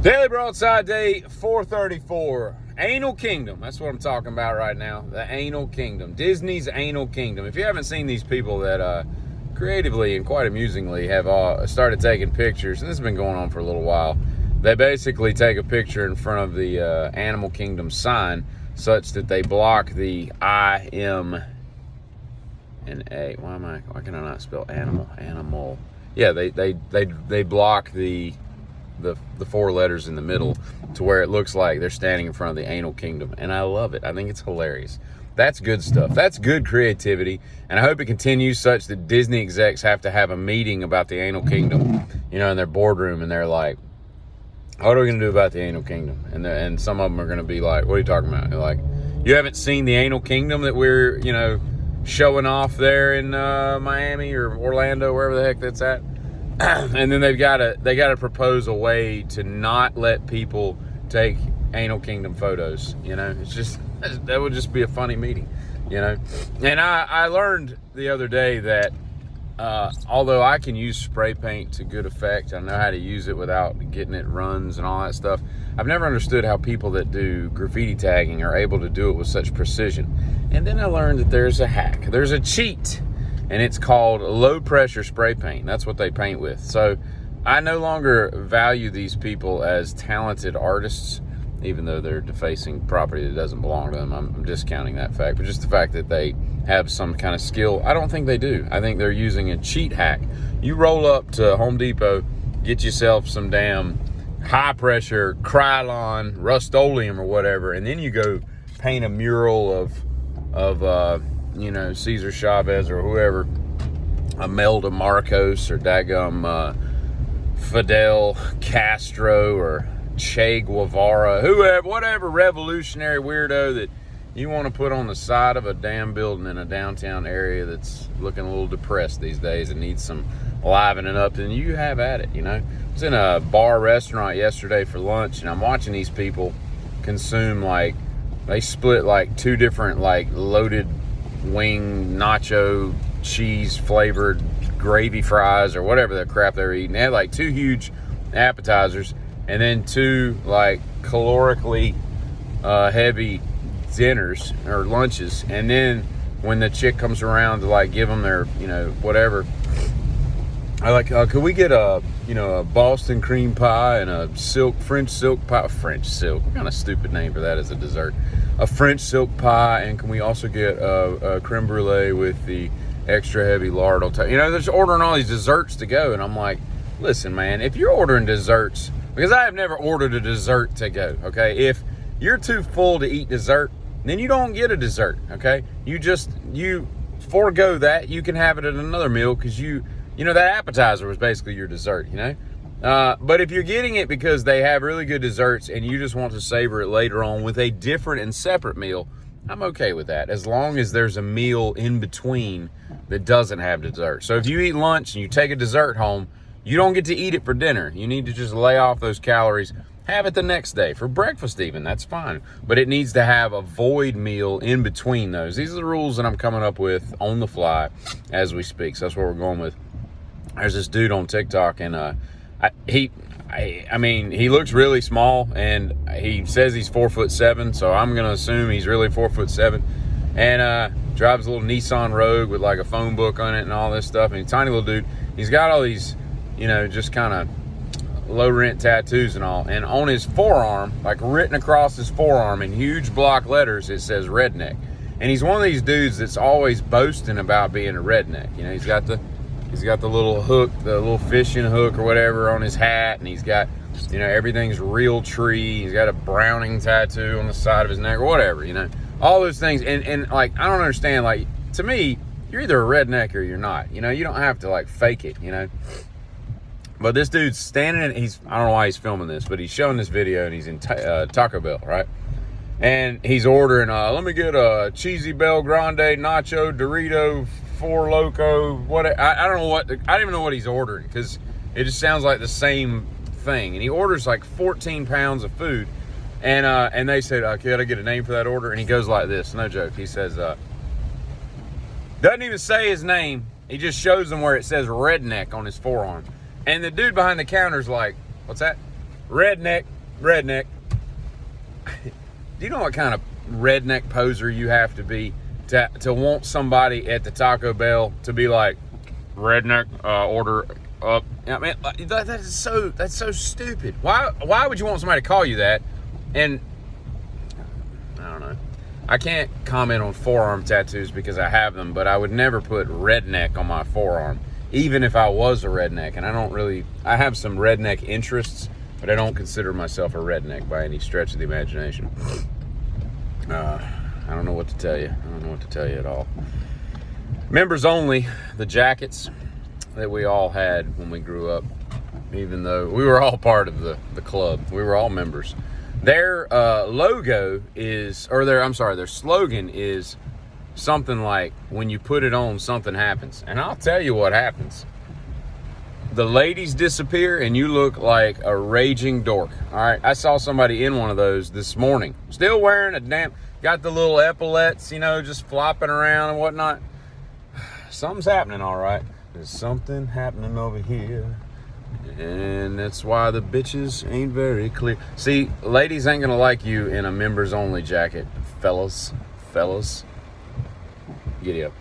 Daily Broadside day 434. Anal Kingdom. That's what I'm talking about right now. The Anal Kingdom. Disney's Anal Kingdom. If you haven't seen these people that creatively and quite amusingly have started taking pictures, and this has been going on for a little while, they basically take a picture in front of the Animal Kingdom sign such that they block the I, M, and A. Why can I not spell animal? Animal. Yeah, they block the four letters in the middle to where it looks like they're standing in front of the Anal Kingdom. And I love it. I think it's hilarious. That's good stuff. That's good creativity. And I hope it continues such that Disney execs have to have a meeting about the Anal Kingdom, in their boardroom. And they're like, what are we going to do about the Anal Kingdom? And some of them are going to be like, what are you talking about? They're like, you haven't seen the Anal Kingdom that we're, showing off there in Miami or Orlando, wherever the heck that's at? And then they got to propose a way to not let people take Anal Kingdom photos. It's just, that would just be a funny meeting. And I learned the other day that although I can use spray paint to good effect, I know how to use it without getting it runs and all that stuff. I've never understood how people that do graffiti tagging are able to do it with such precision. And then I learned that there's a hack, there's a cheat. And it's called low pressure spray paint. That's what they paint with. So I no longer value these people as talented artists, even though they're defacing property that doesn't belong to them. I'm discounting that fact, but just the fact that they have some kind of skill, I don't think they do. I think they're using a cheat hack. You roll up to Home Depot, get yourself some damn high pressure Krylon, Rust-Oleum or whatever, and then you go paint a mural of Cesar Chavez or whoever, Imelda Marcos or daggum Fidel Castro or Che Guevara, whoever, whatever revolutionary weirdo that you want to put on the side of a damn building in a downtown area that's looking a little depressed these days and needs some livening up, then you have at it. I was in a bar restaurant yesterday for lunch, and I'm watching these people consume, they split two different loaded wing nacho cheese flavored gravy fries or whatever the crap they were eating. They had two huge appetizers and then two calorically heavy dinners or lunches. And then when the chick comes around to give them their whatever, I could we get a Boston cream pie and a French silk pie? French silk, what kind of stupid name for that as a dessert? A French silk pie, and can we also get a creme brulee with the extra heavy lard on top? They're just ordering all these desserts to go, and I'm like, listen, man, if you're ordering desserts, because I have never ordered a dessert to go, okay? If you're too full to eat dessert, then you don't get a dessert, okay? You forego that. You can have it at another meal because that appetizer was basically your dessert, But if you're getting it because they have really good desserts and you just want to savor it later on with a different and separate meal, I'm okay with that, as long as there's a meal in between that doesn't have dessert. So if you eat lunch and you take a dessert home, you don't get to eat it for dinner. You need to just lay off those calories, have it the next day, for breakfast even, that's fine. But it needs to have a void meal in between those. These are the rules that I'm coming up with on the fly as we speak. So that's what we're going with. There's this dude on TikTok, and he looks really small, and he says he's 4'7", so I'm gonna assume he's really 4'7", and drives a little Nissan Rogue with a phone book on it and all this stuff. And he's a tiny little dude. He's got all these, just kind of low rent tattoos and all. And on his forearm, written across his forearm in huge block letters, it says redneck. And he's one of these dudes that's always boasting about being a redneck. He's got the little hook, the little fishing hook or whatever on his hat, and he's got, everything's real tree. He's got a Browning tattoo on the side of his neck or whatever, all those things. And I don't understand, to me, you're either a redneck or you're not, you don't have to fake it, But this dude's standing in, I don't know why he's filming this, but he's showing this video, and he's in Taco Bell, right? And he's ordering, let me get a cheesy Bell Grande nacho Dorito Four Loco, what I don't know what, I don't even know what he's ordering, because it just sounds like the same thing. And he orders 14 pounds of food, and they said, can I get a name for that order? And he goes like this, no joke. He says, doesn't even say his name. He just shows them where it says redneck on his forearm. And the dude behind the counter's like, what's that? Redneck. Do you know what kind of redneck poser you have to be to want somebody at the Taco Bell to be like, redneck, order up? I mean, that's so stupid. Why would you want somebody to call you that? And I don't know. I can't comment on forearm tattoos because I have them, but I would never put redneck on my forearm, even if I was a redneck. And I have some redneck interests, but I don't consider myself a redneck by any stretch of the imagination. I don't know what to tell you. I don't know what to tell you at all. Members only, the jackets that we all had when we grew up, even though we were all part of the club. We were all members. Their logo is, or their slogan is something like, when you put it on, something happens. And I'll tell you what happens. The ladies disappear and you look like a raging dork. All right, I saw somebody in one of those this morning, still wearing got the little epaulets, just flopping around and whatnot. Something's happening, all right. There's something happening over here. And that's why the bitches ain't very clear. See, ladies ain't gonna like you in a members only jacket. Fellas. Giddy up.